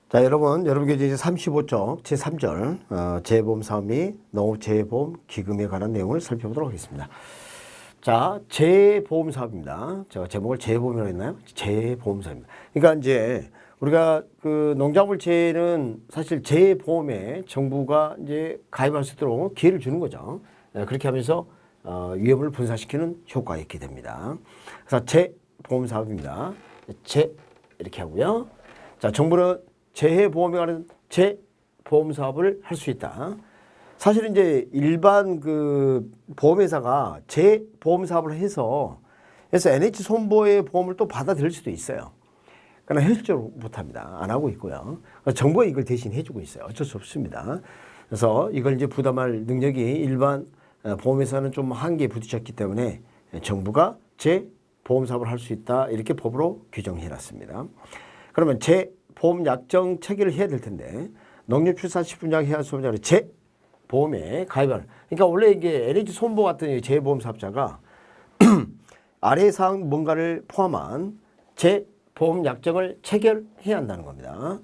자, 여러분 이제 35쪽 제3절 재보험사업 및 농업재해보험 기금에 관한 내용을 살펴보도록 하겠습니다. 자, 재보험사업입니다. 제가 제목을 재보험이라고 했나요? 재보험사업입니다. 그러니까 이제 우리가 그 농작물 재해는 사실 재보험에 정부가 이제 가입할 수 있도록 기회를 주는 거죠. 그렇게 하면서 위험을 분산시키는 효과가 있게 됩니다. 그래서 재보험사업입니다. 재 이렇게 하고요. 자, 정부는 재해보험에 관한 재보험 사업을 할 수 있다. 사실은 이제 일반 그 보험회사가 재보험 사업을 그래서 NH 손보의 보험을 또 받아들일 수도 있어요. 그러나 현실적으로 못합니다. 안 하고 있고요. 정부가 이걸 대신 해주고 있어요. 어쩔 수 없습니다. 그래서 이걸 이제 부담할 능력이 일반 보험회사는 좀 한계에 부딪혔기 때문에 정부가 재보험 사업을 할 수 있다. 이렇게 법으로 규정해놨습니다. 그러면 재보험 약정 체계를 해야 될 텐데 농림축산식품장 해양수산자로 재보험에 가입하는, 그러니까 원래 이게 LH 손보 같은 재보험 사업자가 아래 사항 뭔가를 포함한 재보험 약정을 체결해야 한다는 겁니다.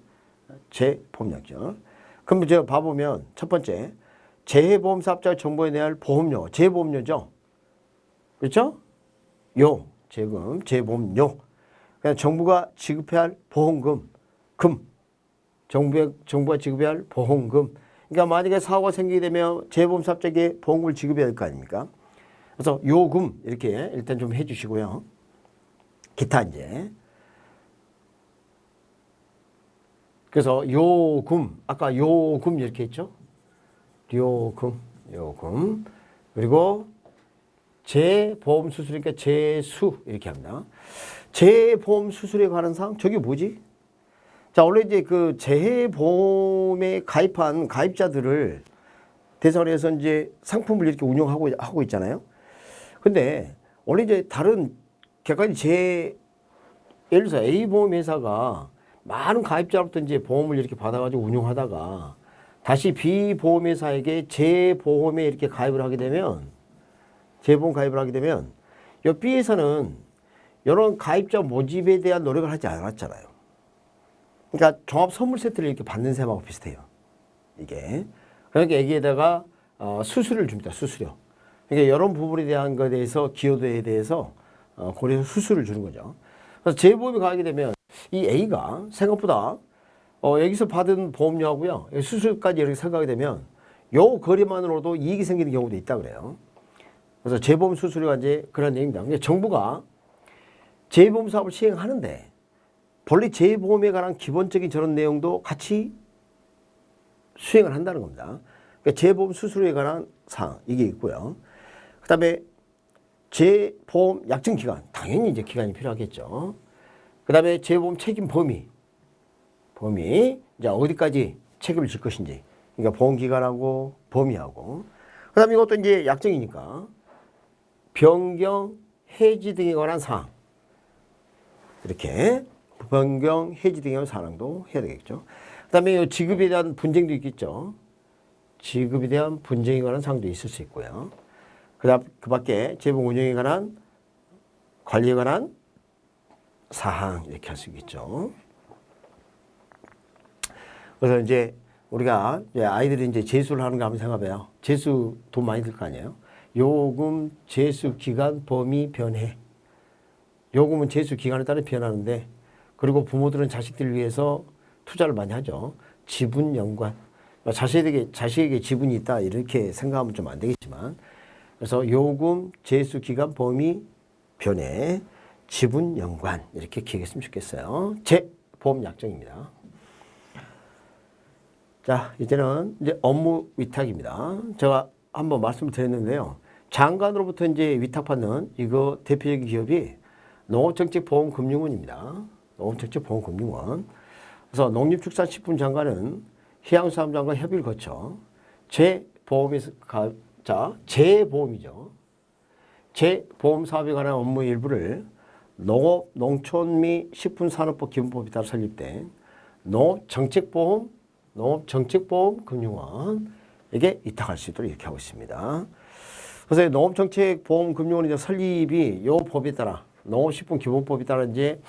재보험 약정. 그럼 제가 봐보면 첫 번째 재해보험 사업자 정보에 내야 할 보험료, 재보험료죠. 그렇죠? 재금, 재보험료. 그냥 정부가 지급해야 할 보험금, 정부가 지급해야 할 보험금. 그러니까 만약에 사고가 생기게 되면 재보험 사업자에게 보험금을 지급해야 될 거 아닙니까? 그래서 요금 이렇게 일단 좀 해주시고요. 기타 이제. 그래서 요금, 아까 요금 이렇게 했죠? 요금. 그리고 재보험 수수료니까 재수 이렇게 합니다. 재보험 수수료에 관한 사항, 저게 뭐지? 자, 원래 이제 그 재해보험에 가입한 가입자들을 대상으로 해서 이제 상품을 이렇게 운영하고 있잖아요. 근데 원래 이제 다른 객관이 예를 들어서 A보험회사가 많은 가입자로부터 이제 보험을 이렇게 받아가지고 운영하다가 다시 B보험회사에게 재보험에 이렇게 재보험 가입을 하게 되면 이 B회사는 이런 가입자 모집에 대한 노력을 하지 않았잖아요. 그러니까 종합 선물 세트를 이렇게 받는 셈하고 비슷해요. 이게. 그러니까 여기에다가 수수료를 줍니다. 수수료. 그러니까 이런 부분에 대한 것에 대해서 기여도에 대해서 고려해서 수수료를 주는 거죠. 그래서 재보험에 가게 되면 이 A가 생각보다 여기서 받은 보험료하고요, 수수료까지 이렇게 생각하게 되면 요 거래만으로도 이익이 생기는 경우도 있다 그래요. 그래서 재보험 수수료가 이제 그런 얘기입니다. 그러니까 정부가 재보험 사업을 시행하는데 본래 재보험에 관한 기본적인 저런 내용도 같이 수행을 한다는 겁니다. 그러니까 재보험 수수료에 관한 사항 이게 있고요. 그 다음에 재보험 약정 기간, 당연히 이제 기간이 필요하겠죠. 그 다음에 재보험 책임 범위 이제 어디까지 책임을 질 것인지, 그러니까 보험 기간하고 범위하고, 그 다음에 이것도 이제 약정이니까 변경, 해지 등에 관한 사항, 이렇게 변경, 해지 등의 사항도 해야 되겠죠. 그 다음에 지급에 대한 분쟁도 있겠죠. 지급에 대한 분쟁에 관한 사항도 있을 수 있고요. 그 밖에 재보험 운영에 관한, 관리에 관한 사항 이렇게 할 수 있겠죠. 그래서 이제 우리가 아이들이 이제 재수를 하는 거 한번 생각해봐요. 재수 돈 많이 들 거 아니에요. 요금, 재수 기간, 범위, 변해. 요금은 재수 기간에 따라 변하는데, 그리고 부모들은 자식들을 위해서 투자를 많이 하죠. 지분 연관. 자식에게 지분이 있다 이렇게 생각하면 좀 안 되겠지만, 그래서 요금, 재수 기간, 범위, 변해, 지분 연관 이렇게 기억했으면 좋겠어요. 재보험 약정입니다. 자, 이제는 이제 업무 위탁입니다. 제가 한번 말씀을 드렸는데요. 장관으로부터 이제 위탁받는 이거 대표적인 기업이 농업정책보험금융원입니다. 농업정책보험금융원. 그래서 농림축산식품장관은 해양수산장관 협의를 거쳐 재보험이죠. 재보험 사업에 관한 업무 일부를 농업, 농촌 및 식품산업부 기본법에 따라 설립된 농업정책보험금융원에게 위탁할 수 있도록 이렇게 하고 있습니다. 그래서 농업정책보험금융원의 설립이 요 법에 따라, 농업식품기본법에 따라 이제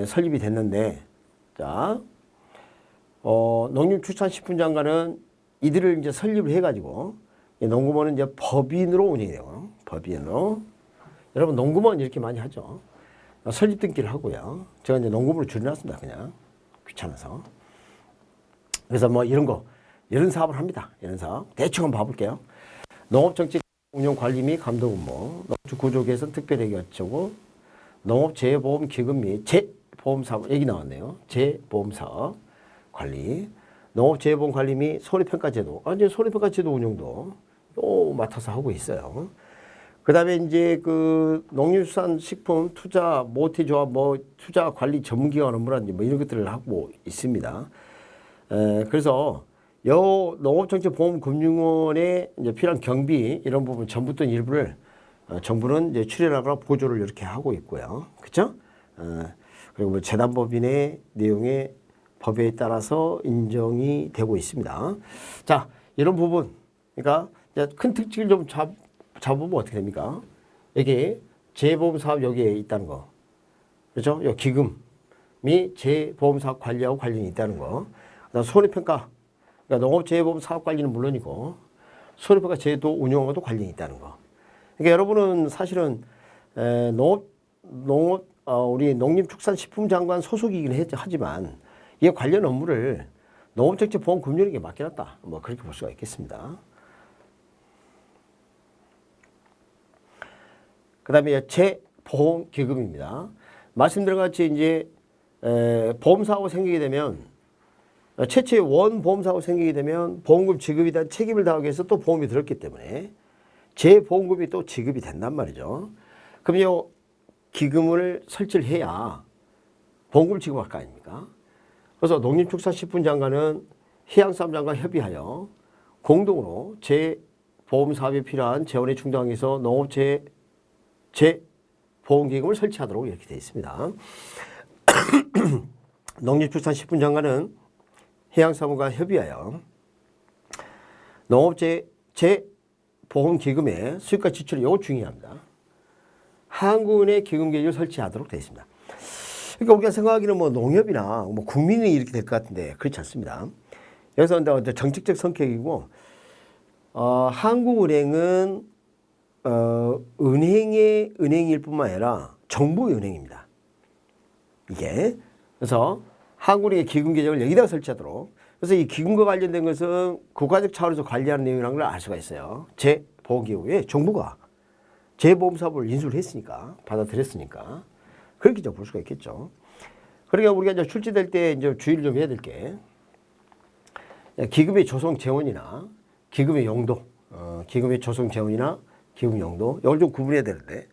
설립이 됐는데, 자, 농림축산식품장관은 이들을 이제 설립을 해가지고 농구먼은 이제 법인으로 운영이 돼요. 법인으로. 여러분 농구먼 이렇게 많이 하죠. 설립 등기를 하고요. 제가 이제 농구부로 줄여놨습니다. 그냥 귀찮아서. 그래서 뭐 이런 거, 이런 사업을 합니다. 이런 사업. 대충 한번 봐볼게요. 농업정책 운영 관리 및 감독 업무, 농축 구조 개선 특별회계 어쩌고, 농업재해보험기금 및 재보험사업, 여기 나왔네요. 재보험사업 관리, 농업재해보험 관리 및 손해평가제도, 이제 손해평가제도 운영도 또 맡아서 하고 있어요. 그 다음에 이제 그 농림수산식품 투자 모태조합 뭐 투자 관리 전문기관 업무라든지 뭐 이런 것들을 하고 있습니다. 그래서 여 농업정책보험금융원에 이제 필요한 경비 이런 부분 전부 또는 일부를 정부는 이제 출연하거나 보조를 이렇게 하고 있고요. 그렇죠? 그리고 뭐 재단법인의 내용의 법에 따라서 인정이 되고 있습니다. 자, 이런 부분, 그러니까 이제 큰 특징을 좀 잡으면 어떻게 됩니까? 여기 재보험사업 여기에 있다는 거, 그렇죠? 요 기금이 재보험사업 관리하고 관련이 있다는 거. 그다음 손해평가, 그러니까 농업재해보험사업 관리는 물론이고 손해평가 제도 운영하고도 관련이 있다는 거. 그러니까 여러분은 사실은 우리 농림축산식품장관 소속이긴 하지만 이 관련 업무를 농업정책보험금융에게 맡겨놨다. 뭐 그렇게 볼 수가 있겠습니다. 그 다음에 재보험기금입니다. 말씀드린 같이 이제 보험사고가 생기게 되면 최초의 원보험사고가 생기게 되면 보험금 지급에 대한 책임을 다하기 위해서 또 보험이 들었기 때문에 재보험금이 또 지급이 된단 말이죠. 그럼 이 기금을 설치를 해야 보험금을 지급할 거 아닙니까? 그래서 농림축산식품장관은 해양수산장관 협의하여 공동으로 재보험사업에 필요한 재원에 충당하기 위해서 재보험기금을 설치하도록 이렇게 되어 있습니다. 농림축산식품장관은 해양사무과 협의하여 농업재해보험기금의 수익과 지출이 이거 중요합니다. 한국은행 기금계획을 설치하도록 되어 있습니다. 그러니까 우리가 생각하기는 뭐 농협이나 뭐 국민이 이렇게 될 것 같은데 그렇지 않습니다. 여기서 이제 정책적 성격이고, 한국은행은 은행의 은행일 뿐만 아니라 정부의 은행입니다. 이게. 그래서 한국은행의 기금계정을 여기다가 설치하도록. 그래서 이 기금과 관련된 것은 국가적 차원에서 관리하는 내용이라는 걸 알 수가 있어요. 재보험기금에 정부가 재보험사업을 인수를 했으니까, 받아들였으니까. 그렇게 좀 볼 수가 있겠죠. 그러니까 우리가 이제 출제될 때 이제 주의를 좀 해야 될 게, 기금의 조성 재원이나 기금의 용도, 기금의 조성 재원이나 기금 용도, 이걸 좀 구분해야 되는데,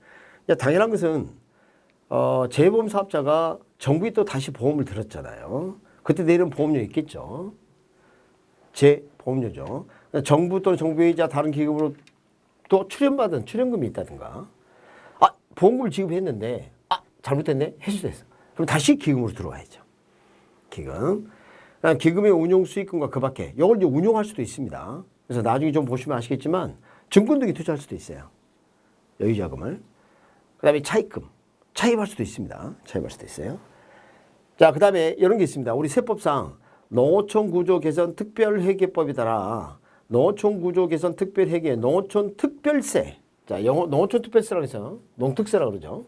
당연한 것은, 재보험 사업자가 정부에 또 다시 보험을 들었잖아요. 그때 내는 보험료 있겠죠. 재보험료죠. 정부 또는 정부이자 다른 기금으로 또 출연받은 출연금이 있다든가, 보험금을 지급했는데, 잘못됐네? 해소됐어. 그럼 다시 기금으로 들어와야죠. 기금. 기금의 운용 수익금과 그 밖에, 이걸 이제 운용할 수도 있습니다. 그래서 나중에 좀 보시면 아시겠지만, 증권 등에 투자할 수도 있어요. 여유자금을. 그 다음에 차입금. 차입할 수도 있습니다. 차입할 수도 있어요. 자, 그 다음에 이런 게 있습니다. 우리 세법상 농어촌 구조 개선 특별회계법에 따라 농어촌 구조 개선 특별회계, 농어촌 특별세. 자, 영어 농어촌 특별세라고 해서 농특세라고 그러죠.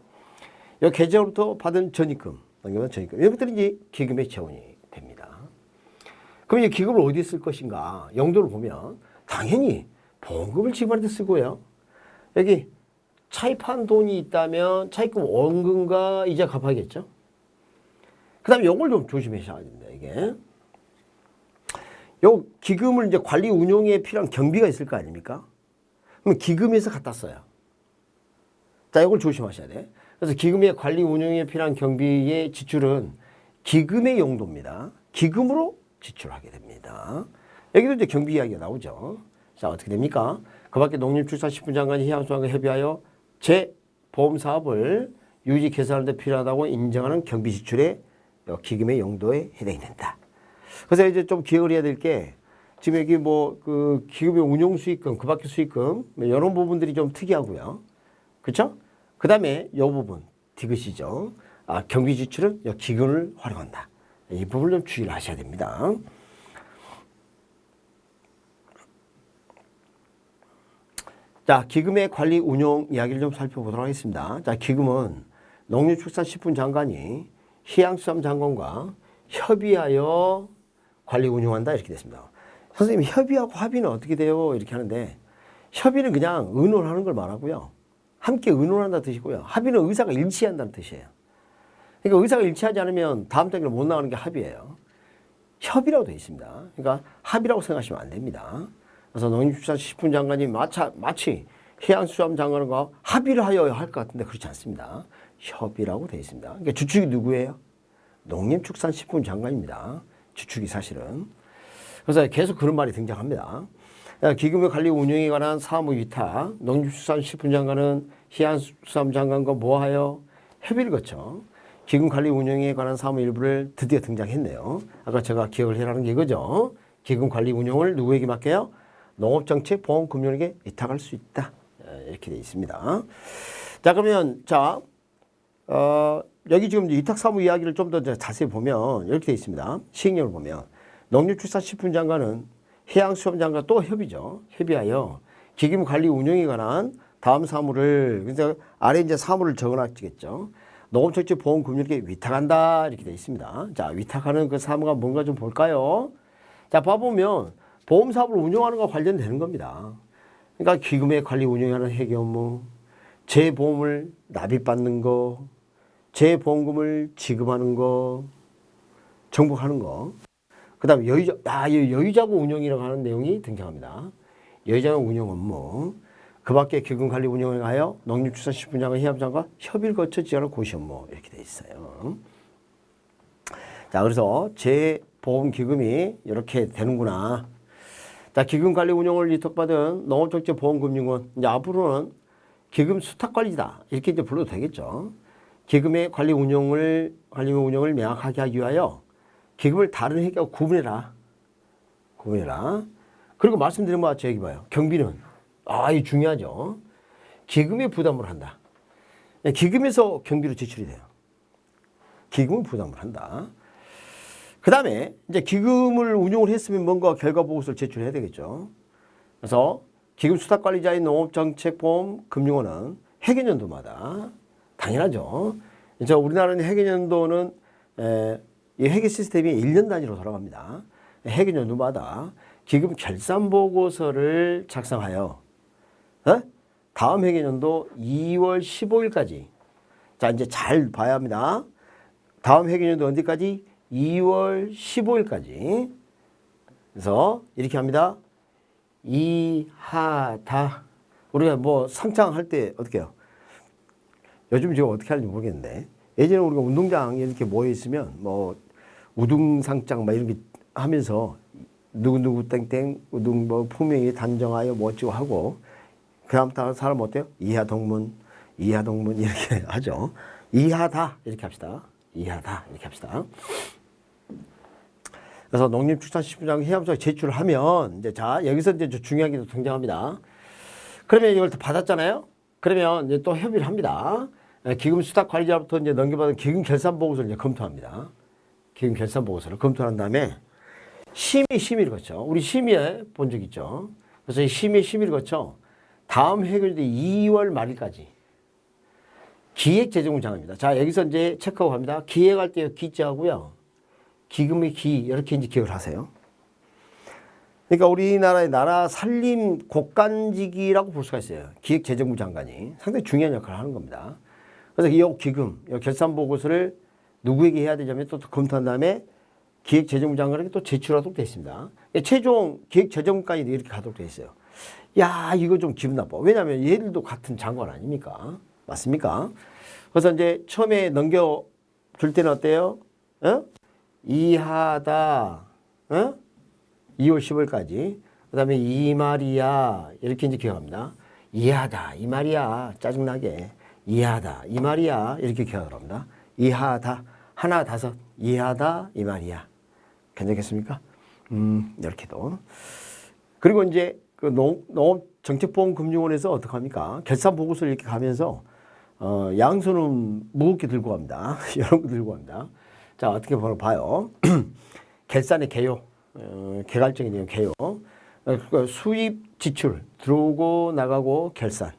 이 계좌로부터 받은 전입금, 전입금. 이런 것들이 이제 기금의 재원이 됩니다. 그럼 이 기금을 어디에 쓸 것인가? 용도를 보면 당연히 보험금을 지급할 때 쓰고요. 여기 차입한 돈이 있다면 차입금 원금과 이자 갚아야겠죠. 그 다음에 요걸 좀 조심하셔야 됩니다. 이게. 요 기금을 이제 관리 운용에 필요한 경비가 있을 거 아닙니까? 그럼 기금에서 갖다 써요. 자, 이걸 조심하셔야 돼. 그래서 기금의 관리 운영에 필요한 경비의 지출은 기금의 용도입니다. 기금으로 지출하게 됩니다. 여기도 이제 경비 이야기가 나오죠. 자, 어떻게 됩니까? 그 밖에 농림축산식품장관이 해양수산과 협의하여 재보험사업을 유지 개선하는 데 필요하다고 인정하는 경비 지출에 기금의 용도에 해당이 된다. 그래서 이제 좀 기억을 해야 될 게, 지금 여기 뭐 그 기금의 운용 수익금, 그 밖에 수익금, 이런 부분들이 좀 특이하고요. 그렇죠? 그 다음에 이 부분, 디귿이죠. 경비 지출은 기금을 활용한다. 이 부분을 좀 주의를 하셔야 됩니다. 자, 기금의 관리 운용 이야기를 좀 살펴보도록 하겠습니다. 자, 기금은 농림축산식품장관이 해양수산장관과 협의하여 관리 운용한다 이렇게 됐습니다. 선생님, 협의하고 합의는 어떻게 돼요? 이렇게 하는데 협의는 그냥 의논하는 걸 말하고요. 함께 의논한다는 뜻이고요. 합의는 의사가 일치한다는 뜻이에요. 그러니까 의사가 일치하지 않으면 다음 단계로 못 나가는 게 합의예요. 협의라고 되어 있습니다. 그러니까 합의라고 생각하시면 안 됩니다. 그래서 농림축산식품장관이 마치 해양수산장관과 합의를 하여야 할 것 같은데 그렇지 않습니다. 협의라고 되어 있습니다. 그러니까 주축이 누구예요? 농림축산식품장관입니다. 주축이 사실은. 그래서 계속 그런 말이 등장합니다. 기금의 관리 운영에 관한 사무 위탁, 농림축산식품장관은 해양수산장관과 뭐하여 협의를 거쳐 기금 관리 운영에 관한 사무 일부를 드디어 등장했네요. 아까 제가 기억을 해라는 게 이거죠. 기금 관리 운영을 누구에게 맡겨요? 농업정책보험금융에게 위탁할 수 있다. 이렇게 되어 있습니다. 자, 그러면 여기 지금 위탁사무 이야기를 좀 더 자세히 보면 이렇게 되어 있습니다. 시행령을 보면 농림축산식품장관은 해양수산장관과 또 협의죠. 협의하여 기금 관리 운영에 관한 다음 사무를, 그래서 아래 이제 사무를 적어놨겠죠. 농업정책보험금융에게 위탁한다 이렇게 되어 있습니다. 자, 위탁하는 그 사무가 뭔가 좀 볼까요? 자, 봐보면 보험사업을 운영하는 것과 관련되는 겁니다. 그러니까 기금의 관리 운영하는 회계 업무, 재보험을 납입받는 거, 재보험금을 지급하는 거, 정복하는 거. 그 다음에 여유자구 운영이라고 하는 내용이 등장합니다. 여유자구 운영 업무. 그 밖에 기금 관리 운영을 하여 농림축산식품장관 해양장과 협의를 거쳐 지하는 고시 업무 이렇게 돼 있어요. 자, 그래서 재보험기금이 이렇게 되는구나. 자, 기금 관리 운영을 위탁받은 농업정책보험금융은 이제 앞으로는 기금 수탁관리다 이렇게 이제 불러도 되겠죠. 기금의 관리 운영을 명확하게 하기 위하여 기금을 다른 회계와 구분해라. 그리고 말씀드린 바와 같이 여기 봐요. 경비는 이 중요하죠. 기금에 부담을 한다. 기금에서 경비로 지출이 돼요. 기금은 부담을 한다. 그 다음에 이제 기금을 운용을 했으면 뭔가 결과보고서를 제출해야 되겠죠. 그래서 기금 수탁관리자인 농업정책보험금융원은 회계연도마다 당연하죠. 이제 우리나라는 회계연도는 이 회계 시스템이 1년 단위로 돌아갑니다. 회계연도마다 기금 결산보고서를 작성하여 다음 회계연도 2월 15일까지. 자, 이제 잘 봐야 합니다. 다음 회계연도 언제까지? 2월 15일까지. 그래서 이렇게 합니다. 이하다. 우리가 뭐 상장할 때 어떻게 해요? 요즘 제가 어떻게 하는지 모르겠는데 예전에 우리가 운동장에 이렇게 모여 있으면 뭐 우등상장 막 이런 게 하면서 누구누구 땡땡 우등 뭐 품명이 단정하여 뭐 어찌고 하고 그 다음 다른 사람 어때요? 이하동문 이렇게 하죠. 이하다 이렇게 합시다. 이하다 이렇게 합시다. 그래서 농림축산식품장 해양수산에 제출을 하면 이제 자 여기서 이제 중요한 게 등장합니다. 그러면 이걸 받았잖아요. 그러면 이제 또 협의를 합니다. 기금 수탁 관리자부터 이제 넘겨받은 기금 결산 보고서를 이제 검토합니다. 기금 결산 보고서를 검토한 다음에 심의를 거쳐. 우리 심의에 본 적 있죠. 그래서 이 심의를 거쳐 다음 회계연도 2월 말일까지 기획재정을 정합니다. 자, 여기서 이제 체크하고 갑니다. 기획할 때 기자하고요. 기금의 기 이렇게 이제 기억을 하세요. 그러니까 우리나라의 나라 살림 곡간지기라고 볼 수가 있어요. 기획재정부 장관이 상당히 중요한 역할을 하는 겁니다. 그래서 이 기금, 이 결산 보고서를 누구에게 해야 되냐면 또 검토한 다음에 기획재정부 장관에게 또 제출하도록 되어 있습니다. 최종 기획재정부까지 이렇게 가도록 되어 있어요. 야, 이거 좀 기분 나빠. 왜냐하면 얘들도 같은 장관 아닙니까? 맞습니까? 그래서 이제 처음에 넘겨줄 때는 어때요? 이하다, 2월 10일까지. 그 다음에 이 말이야. 이렇게 이제 기억합니다. 이하다, 이 말이야. 짜증나게. 이하다, 이 말이야. 이렇게 기억을 합니다. 이하다, 하나, 다섯. 이하다, 이 말이야. 괜찮겠습니까? 이렇게도. 그리고 이제 그 농업정책보험금융원에서 어떻게 합니까? 결산 보고서를 이렇게 가면서, 양손은 무겁게 들고 갑니다. 여러 거 들고 갑니다. 자, 어떻게 봐요? 결산의 개요. 개괄적인 내용 개요. 그러니까 수입, 지출, 들어오고 나가고 결산.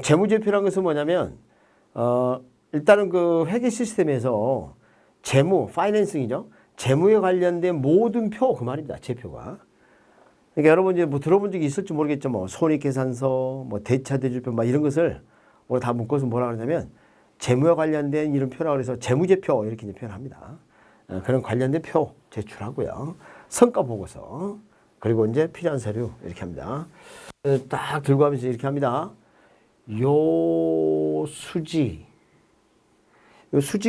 재무제표라는 것은 뭐냐면 일단은 그 회계 시스템에서 재무, 파이낸싱이죠. 재무에 관련된 모든 표 그 말입니다. 제표가. 그러니까 여러분 이제 뭐 들어본 적이 있을지 모르겠죠. 뭐 손익계산서, 뭐 대차대조표 막 이런 것을 우리가 다 묶어서 뭐라 그러냐면 재무에 관련된 이런 표라고 해서 재무제표 이렇게 이제 표현합니다. 그런 관련된 표 제출하고요. 성과 보고서 그리고 이제 필요한 서류 이렇게 합니다. 딱 들고 가면서 이렇게 합니다. 요 수지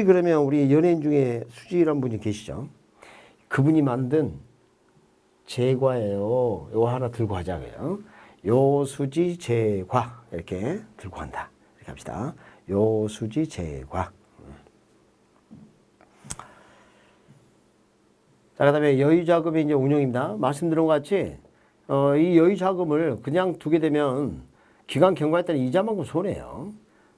그러면 우리 연예인 중에 수지라는 분이 계시죠. 그분이 만든 제과예요. 요거 하나 들고 하자고요. 요 수지 제과 이렇게 들고 간다. 이렇게 합시다. 요 수지 제과. 자, 그다음에 여유 자금의 이제 운용입니다. 말씀드린 것 같이 이 여유 자금을 그냥 두게 되면 기간 경과에 따른 이자만큼 손해요.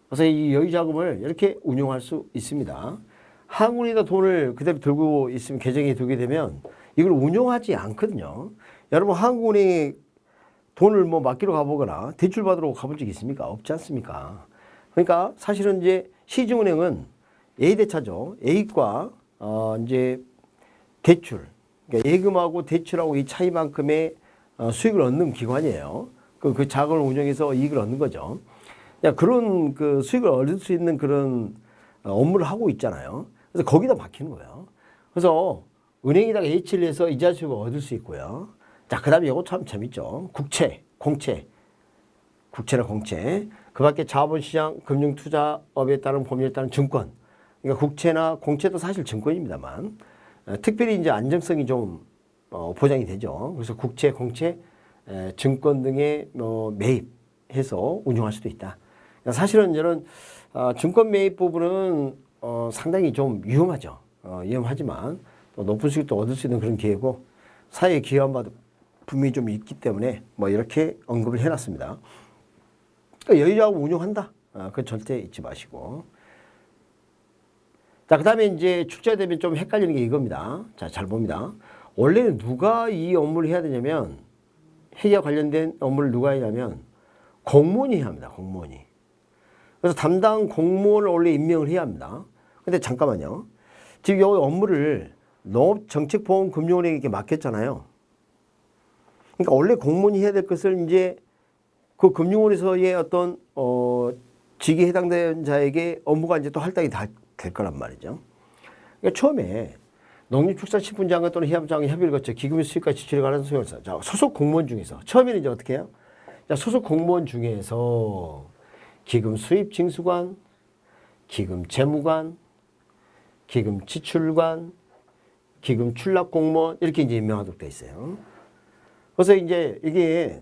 그래서 이 여유 자금을 이렇게 운용할 수 있습니다. 한국에다 돈을 그대로 들고 있으면 계정에 두게 되면 이걸 운용하지 않거든요. 여러분 한국은행에 돈을 뭐 맡기러 가보거나 대출 받으러 가본 적 있습니까? 없지 않습니까? 그러니까 사실은 이제 시중은행은 A대차죠. A과 이제 대출, 그러니까 예금하고 대출하고 이 차이만큼의 수익을 얻는 기관이에요. 그 자금을 운영해서 이익을 얻는 거죠. 그런 그 수익을 얻을 수 있는 그런 업무를 하고 있잖아요. 그래서 거기다 막히는 거예요. 그래서 은행에다가 H를 해서 이자 수익을 얻을 수 있고요. 자, 그 다음에 이거 참 재밌죠. 국채, 공채. 국채나 공채. 그 밖에 자본시장, 금융투자업에 따른 법률에 따른 증권. 그러니까 국채나 공채도 사실 증권입니다만, 특별히 이제 안정성이 좀 보장이 되죠. 그래서 국채, 공채, 증권 등의 매입해서 운용할 수도 있다. 사실은 이런 증권 매입 부분은 상당히 좀 위험하죠. 위험하지만 또 높은 수익도 얻을 수 있는 그런 기회고 사회에 기여한 바도 분명히 좀 있기 때문에 뭐 이렇게 언급을 해놨습니다. 그러니까 여유자금 운용한다. 그건 절대 잊지 마시고. 자, 그 다음에 이제 출제가 되면 좀 헷갈리는 게 이겁니다. 자, 잘 봅니다. 원래는 누가 이 업무를 해야 되냐면 회계와 관련된 업무를 누가 해냐면 공무원이 해야 합니다. 공무원이. 그래서 담당 공무원을 원래 임명을 해야 합니다. 근데 잠깐만요. 지금 이 업무를 농업정책보험금융원에게 맡겼잖아요. 그러니까 원래 공무원이 해야 될 것을 이제 그 금융원에서의 어떤 직위에 해당되는 자에게 업무가 이제 또 할당이 다 될 거란 말이죠. 그러니까 처음에 농림축산식품장관 또는 해양장관 협의를 거쳐 기금의 수익과 지출에 관한 소용을 써. 자, 소속 공무원 중에서 처음에는 이제 어떻게 해요? 자, 소속 공무원 중에서 기금 수입 징수관, 기금 재무관, 기금 지출관, 기금 출납 공무원 이렇게 이제 임명하도록 돼 있어요. 그래서 이제 이게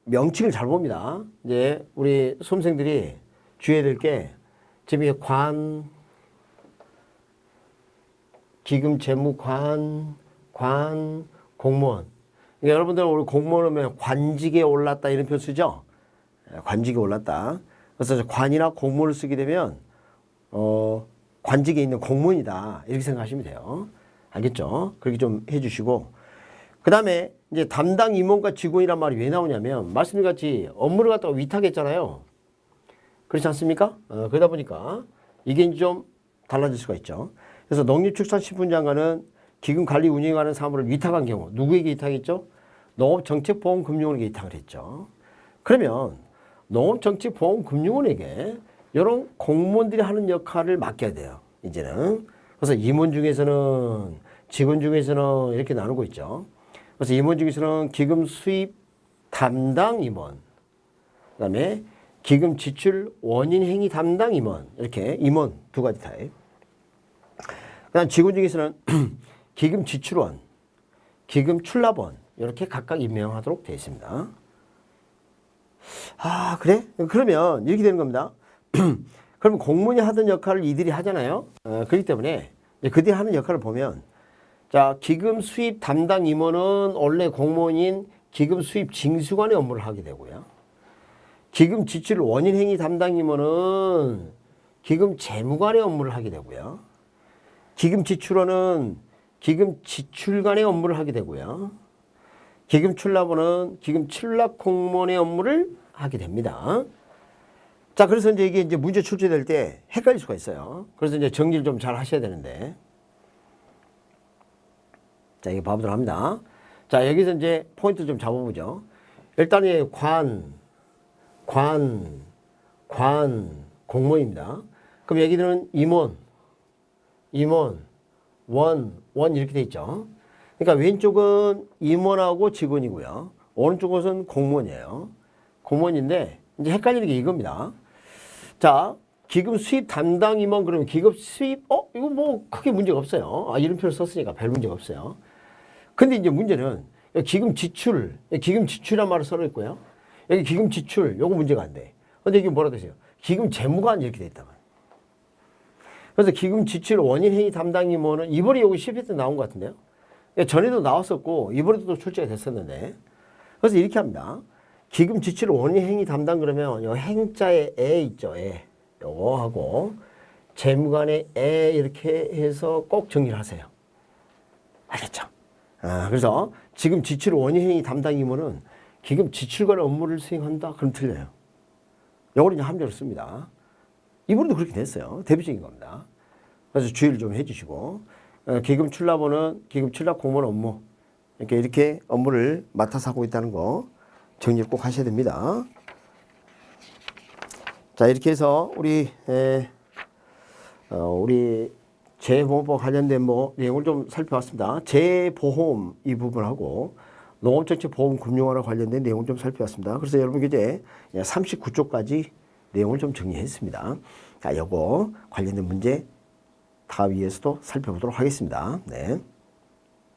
명칭을 잘 봅니다. 이제 우리 수험생들이 주의해야 될 게 지금 이게 기금 재무관, 공무원. 그러니까 여러분들 우리 공무원 하면 관직에 올랐다 이런 표현 쓰죠? 관직에 올랐다. 그래서 관이나 공무원을 쓰게 되면 관직에 있는 공무원이다 이렇게 생각하시면 돼요. 알겠죠? 그렇게 좀 해주시고 그 다음에 이제 담당 임원과 직원이란 말이 왜 나오냐면 말씀드린 같이 업무를 갖다가 위탁했잖아요. 그렇지 않습니까? 그러다 보니까 이게 좀 달라질 수가 있죠. 그래서 농림축산식품장관은 기금 관리 운영에 관한 사무를 위탁한 경우 누구에게 위탁했죠? 농업정책보험금융원에게 위탁을 했죠. 그러면 농업정책보험금융원에게 이런 공무원들이 하는 역할을 맡겨야 돼요. 이제는. 그래서 임원 중에서는 직원 중에서는 이렇게 나누고 있죠. 그래서 임원 중에서는 기금 수입 담당 임원, 그 다음에 기금 지출 원인 행위 담당 임원, 이렇게 임원 두 가지 타입. 그 다음 직원 중에서는 기금 지출원, 기금 출납원, 이렇게 각각 임명하도록 되어 있습니다. 아, 그래? 그러면 이렇게 되는 겁니다. 그럼 공무원이 하던 역할을 이들이 하잖아요. 그렇기 때문에 그들이 하는 역할을 보면 자, 기금 수입 담당 임원은 원래 공무원인 기금 수입 징수관의 업무를 하게 되고요. 기금 지출 원인 행위 담당 임원은 기금 재무관의 업무를 하게 되고요. 기금 지출원은 기금 지출관의 업무를 하게 되고요. 기금 출납원은 기금 출납 공무원의 업무를 하게 됩니다. 자, 그래서 이제 이게 이제 문제 출제될 때 헷갈릴 수가 있어요. 그래서 이제 정리를 좀 잘 하셔야 되는데. 자, 이게 봐보도록 합니다. 자, 여기서 이제 포인트 좀 잡아보죠. 일단 이 관 공무원입니다. 그럼 여기는 임원, 원 이렇게 돼 있죠. 그러니까 왼쪽은 임원하고 직원이고요. 오른쪽은 공무원이에요. 공무원인데 이제 헷갈리는 게 이겁니다. 자, 기금 수입 담당 임원 그러면 기금 수입 이거 뭐 크게 문제가 없어요. 이름표를 썼으니까 별 문제가 없어요. 근데 이제 문제는 기금 지출이란 말을 써 있고요. 여기 기금 지출 요거 문제가 안 돼. 근데 이게 뭐라 되세요? 기금 재무관 이렇게 돼 있단 말이에요. 그래서 기금 지출 원인 행위 담당 임원은 이번에 여기 10회 때 나온 것 같은데요. 전에도 나왔었고 이번에도 또 출제가 됐었는데, 그래서 이렇게 합니다. 기금 지출 원인 행위 담당 그러면 요 행자에 에 있죠. 에 요거 하고 재무관에 에 이렇게 해서 꼭 정리를 하세요. 알겠죠? 그래서 지금 지출 원인 행위 담당 임원은 기금 지출관 업무를 수행한다. 그럼 틀려요. 요걸 이제 함정을 씁니다. 이번에도 그렇게 됐어요. 대표적인 겁니다. 그래서 주의를 좀 해주시고, 기금 출납원은 기금 출납 공무원 업무 이렇게 업무를 맡아서 하고 있다는 거 정리를 꼭 하셔야 됩니다. 자, 이렇게 해서 우리 재보험과 관련된 내용을 좀 살펴봤습니다. 재보험 이 부분하고 농업정책보험금융화와 관련된 내용을 좀 살펴봤습니다. 그래서 여러분 이제 39쪽까지 내용을 좀 정리했습니다. 자, 요거 관련된 문제 다음 위에서도 살펴보도록 하겠습니다. 네.